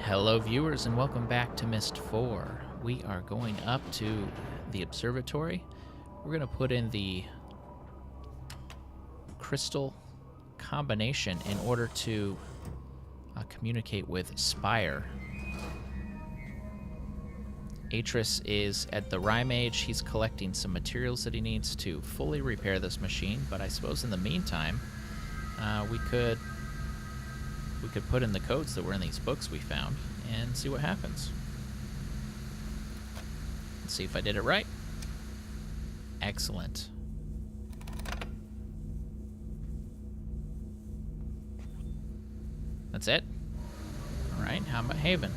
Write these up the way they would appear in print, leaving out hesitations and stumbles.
Hello viewers and welcome back to Myst IV. We are going up to the observatory. We're going to put in the crystal combination in order to communicate with Spire. Atris is at the Rime Age. He's collecting some materials that he needs to fully repair this machine, but I suppose in the meantime, we could put in the codes that were in these books we found and see what happens. Let's see if I did it right. Excellent. That's it? Alright, how about Haven?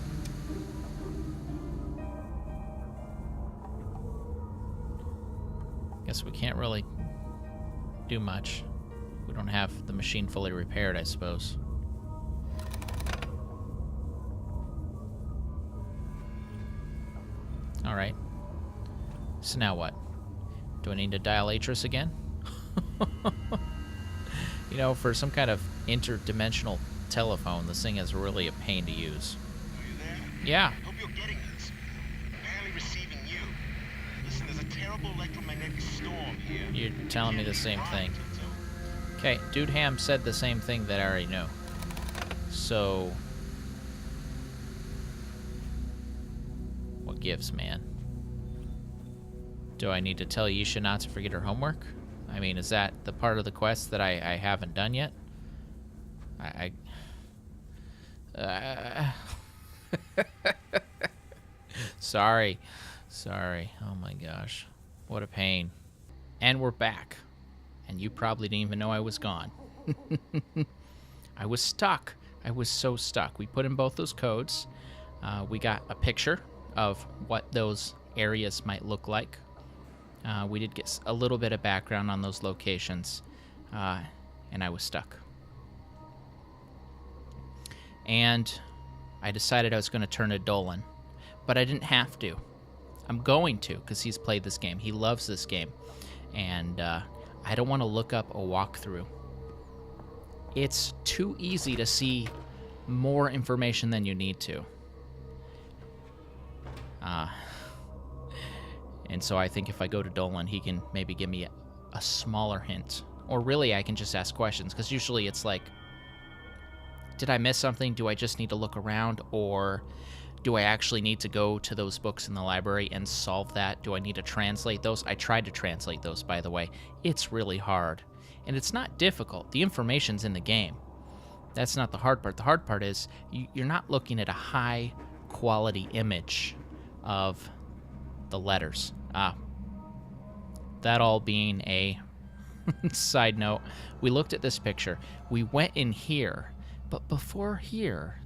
Guess we can't really do much. We don't have the machine fully repaired, I suppose. Alright. So now what? Do I need to dial Atris again? You know, for some kind of interdimensional telephone, this thing is really a pain to use. Are you there? Yeah. Hope you're getting this. Barely receiving you. Listen, there's a terrible electromagnetic storm here. You're telling me the same thing. Okay, Dude Ham said the same thing that I already know. So... what gives, man? Do I need to tell Yisha not to forget her homework? I mean, is that the part of the quest that I haven't done yet? Sorry. Oh my gosh. What a pain. And we're back. And you probably didn't even know I was gone. I was stuck. I was so stuck. We put in both those codes. We got a picture of what those areas might look like. We did get a little bit of background on those locations. And I was stuck. And I decided I was going to turn to Dolan. But I didn't have to. I'm going to, because he's played this game. He loves this game. And I don't want to look up a walkthrough. It's too easy to see more information than you need to. And so I think if I go to Dolan, he can maybe give me a smaller hint. Or really, I can just ask questions, because usually it's like, did I miss something? Do I just need to look around? Or do I actually need to go to those books in the library and solve that? Do I need to translate those? I tried to translate those, by the way. It's really hard. And it's not difficult. The information's in the game. That's not the hard part. The hard part is you're not looking at a high-quality image of the letters. That all being a side note, we looked at this picture. We went in here, but before here,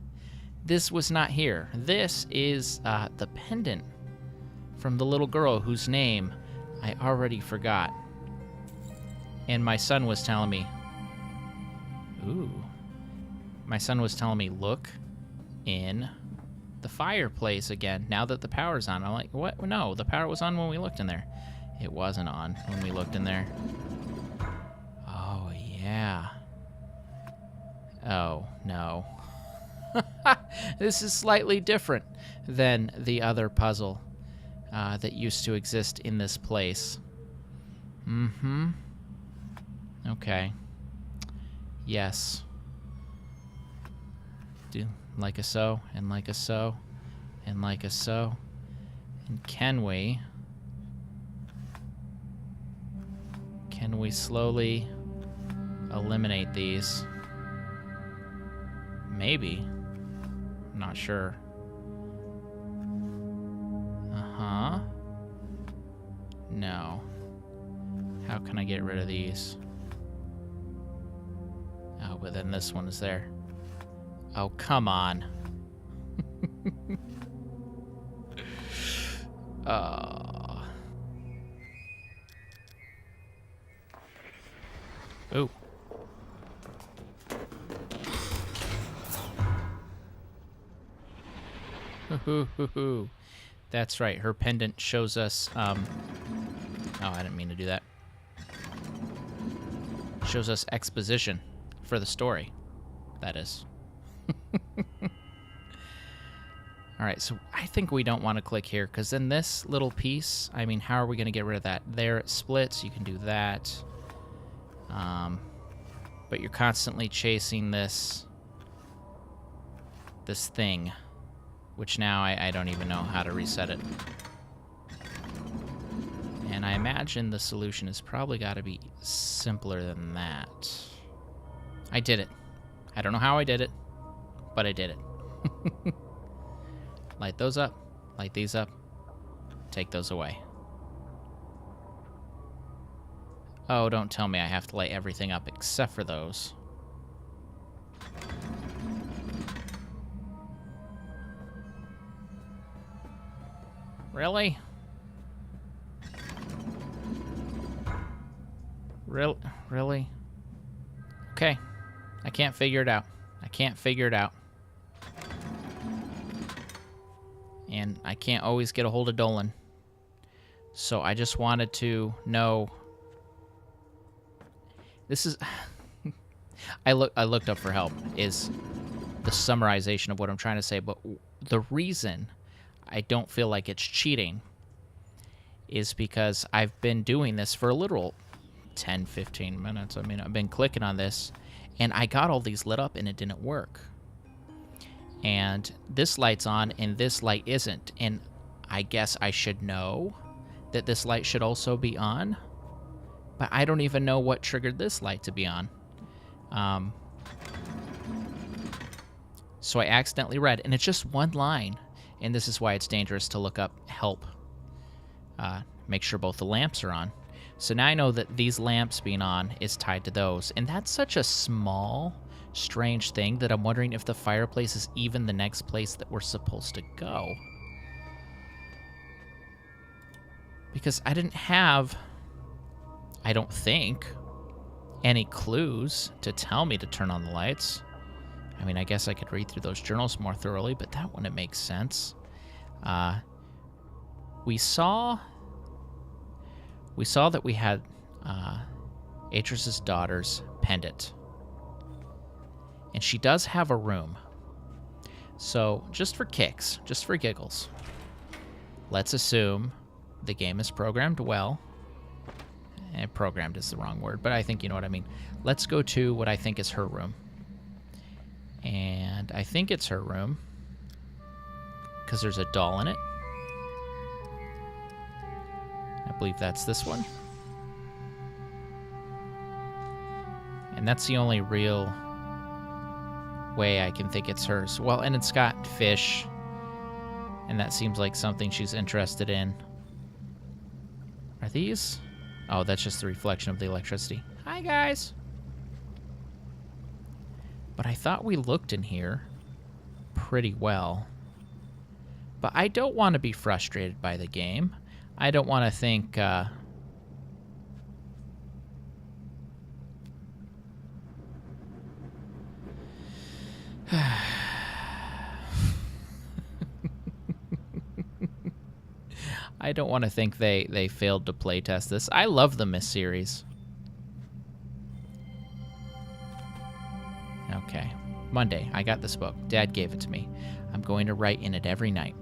this was not here. This is the pendant from the little girl whose name I already forgot. And my son was telling me, look in the fireplace again, now that the power's on. I'm like, what? No, the power was on when we looked in there. It wasn't on when we looked in there. Oh, yeah. Oh, no. This is slightly different than the other puzzle that used to exist in this place. Mm-hmm. Okay. Yes. Do like a so, and like a so, and like a so. And can we slowly eliminate these? Maybe. I'm not sure. Uh-huh. No. How can I get rid of these? Oh, but then this one is there. Oh, come on. Oh. Ooh. That's right. Her pendant shows us, oh, I didn't mean to do that. Shows us exposition for the story, that is. All right, so I think we don't want to click here, because then this little piece, I mean, how are we going to get rid of that? There it splits, you can do that. But you're constantly chasing this thing, which now I don't even know how to reset it. And I imagine the solution has probably got to be simpler than that. I did it. I don't know how I did it, but I did it. Light those up. Light these up. Take those away. Oh, don't tell me I have to light everything up except for those. Really? Really? Okay. I can't figure it out. I can't figure it out. And I can't always get a hold of Dolan. So I just wanted to know. This is... I looked up for help, is the summarization of what I'm trying to say. But the reason I don't feel like it's cheating is because I've been doing this for a literal 10, 15 minutes. I mean, I've been clicking on this, and I got all these lit up, and it didn't work. And this light's on, and this light isn't. And I guess I should know that this light should also be on. But I don't even know what triggered this light to be on. So I accidentally read, and it's just one line. And this is why it's dangerous to look up help. Make sure both the lamps are on. So now I know that these lamps being on is tied to those. And that's such a small, strange thing that I'm wondering if the fireplace is even the next place that we're supposed to go. Because I didn't have, I don't think, any clues to tell me to turn on the lights. I mean, I guess I could read through those journals more thoroughly, but that wouldn't make sense. We saw that we had Atris's daughter's pendant. And she does have a room. So, just for kicks, just for giggles, let's assume the game is programmed well. And programmed is the wrong word, but I think you know what I mean. Let's go to what I think is her room. And I think it's her room, because there's a doll in it. I believe that's this one. And that's the only real way I can think it's hers. Well, and it's got fish, and that seems like something she's interested in. Are these? Oh, that's just the reflection of the electricity. Hi, guys. But I thought we looked in here pretty well. But I don't want to be frustrated by the game. I don't want to think... I don't want to think they failed to playtest this. I love the Myst series. Okay. Monday, I got this book. Dad gave it to me. I'm going to write in it every night.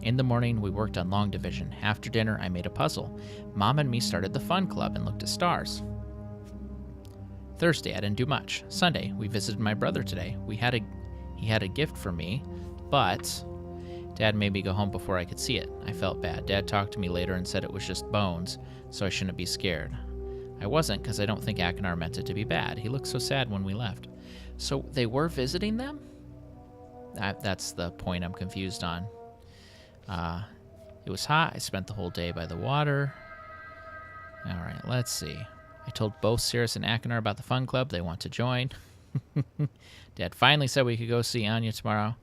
In the morning, we worked on long division. After dinner, I made a puzzle. Mom and me started the fun club and looked at stars. Thursday, I didn't do much. Sunday, we visited my brother today. He had a gift for me, but Dad made me go home before I could see it. I felt bad. Dad talked to me later and said it was just bones, so I shouldn't be scared. I wasn't, because I don't think Akinar meant it to be bad. He looked so sad when we left. So they were visiting them? That's the point I'm confused on. It was hot. I spent the whole day by the water. All right, let's see. I told both Cirrus and Akinar about the fun club. They want to join. Dad finally said we could go see Anya tomorrow.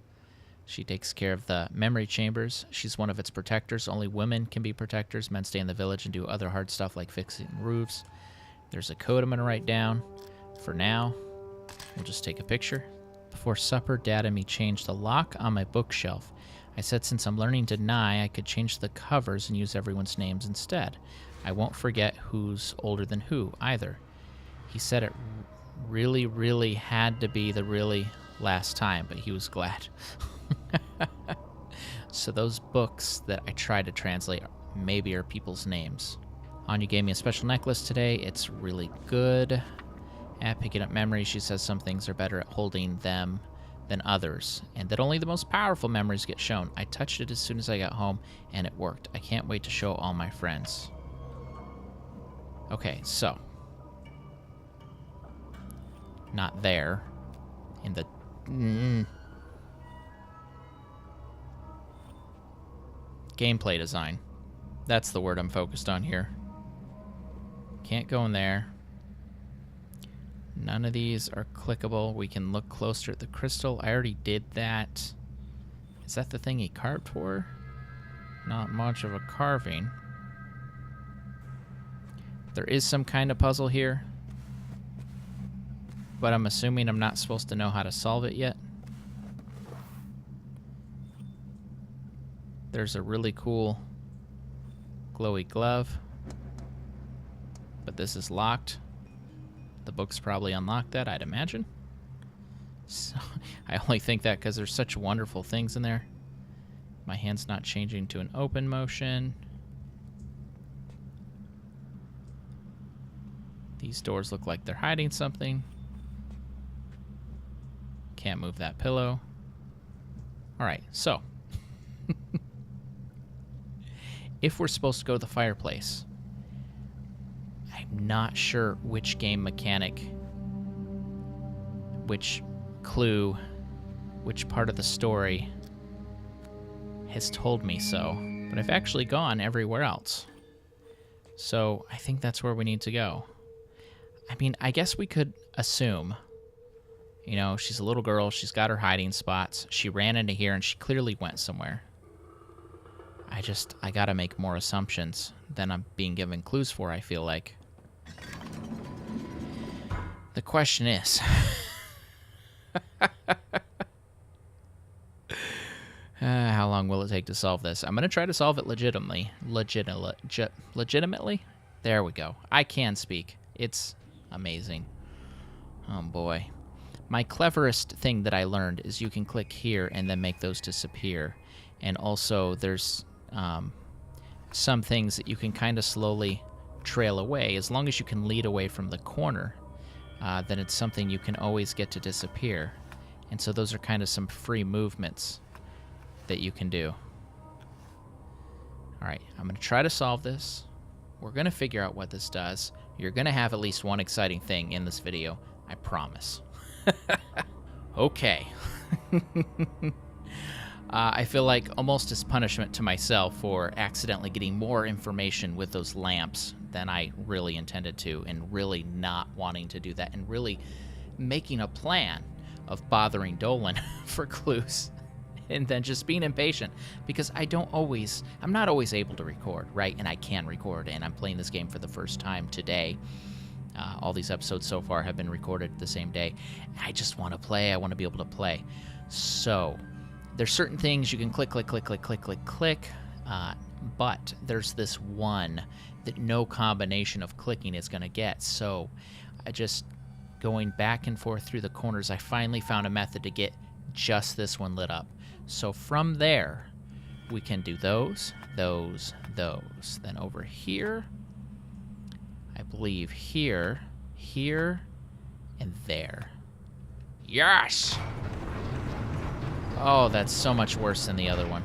She takes care of the memory chambers. She's one of its protectors. Only women can be protectors. Men stay in the village and do other hard stuff like fixing roofs. There's a code I'm going to write down. For now, we'll just take a picture. Before supper, Dad and me changed the lock on my bookshelf. I said since I'm learning to nigh, I could change the covers and use everyone's names instead. I won't forget who's older than who, either. He said it really, really had to be the really last time, but he was glad. So those books that I tried to translate maybe are people's names. Anya gave me a special necklace today. It's really good at picking up memories. She says some things are better at holding them than others, and that only the most powerful memories get shown. I touched it as soon as I got home, and it worked. I can't wait to show all my friends. Okay, so. Not there. In the... Gameplay design. That's the word I'm focused on here. Can't go in there. None of these are clickable. We can look closer at the crystal. I already did that. Is that the thing he carved for? Not much of a carving. There is some kind of puzzle here, but I'm assuming I'm not supposed to know how to solve it yet. There's a really cool glowy glove, but this is locked. The book's probably unlocked that, I'd imagine. So, I only think that because there's such wonderful things in there. My hand's not changing to an open motion. These doors look like they're hiding something. Can't move that pillow. All right, so. If we're supposed to go to the fireplace, I'm not sure which game mechanic, which clue, which part of the story has told me so, but I've actually gone everywhere else. So I think that's where we need to go. I mean, I guess we could assume, you know, she's a little girl, she's got her hiding spots, she ran into here and she clearly went somewhere. I gotta make more assumptions than I'm being given clues for, I feel like. The question is... how long will it take to solve this? I'm gonna try to solve it legitimately. Legitimately? There we go. I can speak. It's amazing. Oh boy. My cleverest thing that I learned is you can click here and then make those disappear. And also there's some things that you can kind of slowly trail away. As long as you can lead away from the corner, then it's something you can always get to disappear. And so those are kind of some free movements that you can do. All right, I'm going to try to solve this. We're going to figure out what this does. You're going to have at least one exciting thing in this video, I promise. Okay. I feel like almost as punishment to myself for accidentally getting more information with those lamps than I really intended to, and really not wanting to do that, and really making a plan of bothering Dolan for clues, and then just being impatient, because I'm not always able to record, right? And I can record, and I'm playing this game for the first time today. All these episodes so far have been recorded the same day. I just want to play. I want to be able to play. So there's certain things you can click, but there's this one that no combination of clicking is going to get. So I just going back and forth through the corners, I finally found a method to get just this one lit up. So from there, we can do those. Then over here, I believe here, and there. Yes! Oh, that's so much worse than the other one.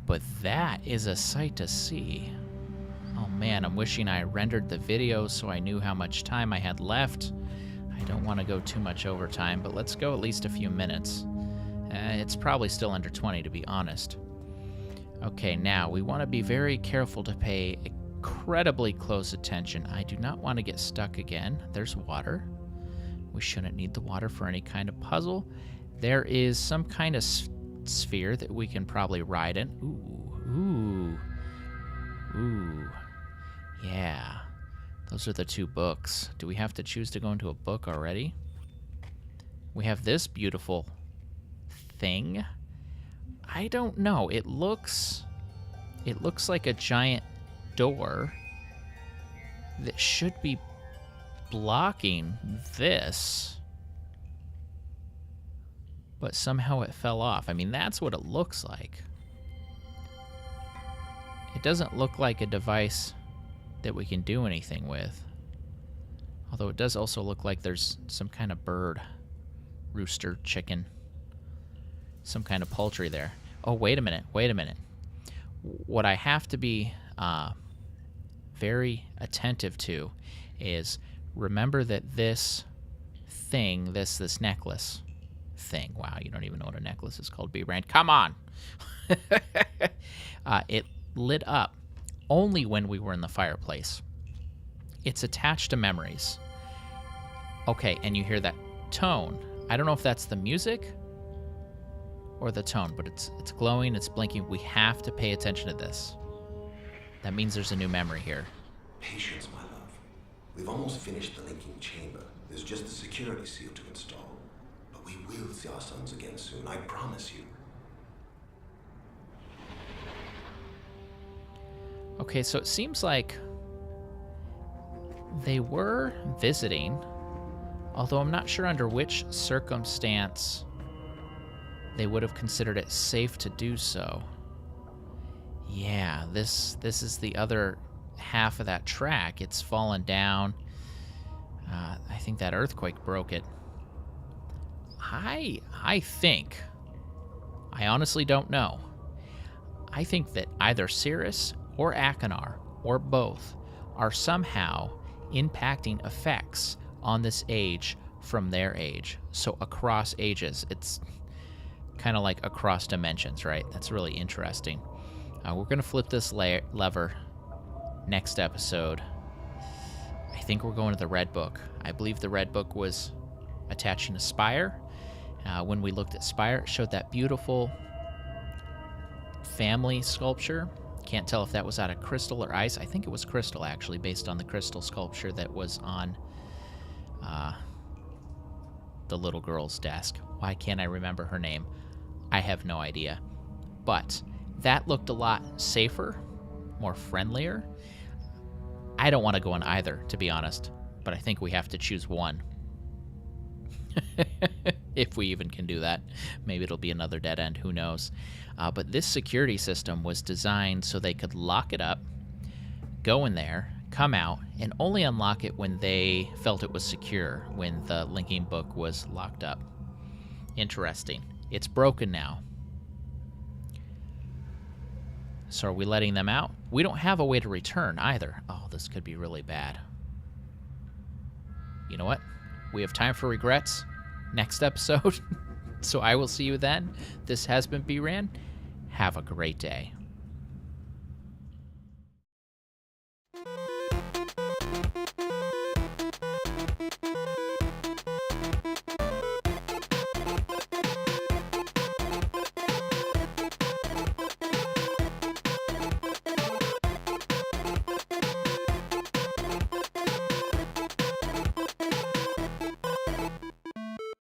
But that is a sight to see. Oh man, I'm wishing I rendered the video so I knew how much time I had left. I don't want to go too much overtime, but let's go at least a few minutes. It's probably still under 20, to be honest. Okay, now we want to be very careful to pay incredibly close attention. I do not want to get stuck again. There's water. We shouldn't need the water for any kind of puzzle. There is some kind of sphere that we can probably ride in. Ooh. Yeah. Those are the two books. Do we have to choose to go into a book already? We have this beautiful thing. I don't know. It looks like a giant door that should be blocking this. but somehow it fell off. I mean, that's what it looks like. It doesn't look like a device that we can do anything with. Although it does also look like there's some kind of bird, rooster, chicken, some kind of poultry there. Oh, wait a minute. What I have to be very attentive to is remember that this thing, this necklace thing. Wow, you don't even know what a necklace is called, bRanN. Come on! It lit up only when we were in the fireplace. It's attached to memories. Okay, and you hear that tone. I don't know if that's the music or the tone, but it's glowing, it's blinking. We have to pay attention to this. That means there's a new memory here. Patience, my love. We've almost finished the linking chamber. There's just the security seal to install. But we will see our sons again soon, I promise you. Okay, so it seems like they were visiting, although I'm not sure under which circumstance they would have considered it safe to do so. Yeah, this is the other half of that track. It's fallen down. I think that earthquake broke it. I think, I honestly don't know. I think that either Cirrus or Achenar, or both, are somehow impacting effects on this age from their age. So across ages. It's kind of like across dimensions, right? That's really interesting. We're going to flip this lever next episode. I think we're going to the Red Book. I believe the Red Book was attaching a spire. When we looked at spire, it showed that beautiful family sculpture. Can't tell if that was out of crystal or ice. I think it was crystal, actually, based on the crystal sculpture that was on the little girl's desk. Why can't I remember her name? I have no idea. But that looked a lot safer, more friendlier. I don't want to go on either, to be honest, but I think we have to choose one. If we even can do that. Maybe it'll be another dead end, who knows. But this security system was designed so they could lock it up, go in there, come out, and only unlock it when they felt it was secure, when the linking book was locked up. Interesting. It's broken now. So are we letting them out? We don't have a way to return either. Oh, this could be really bad. You know what? We have time for regrets next episode. So I will see you then. This has been bRanN. Have a great day.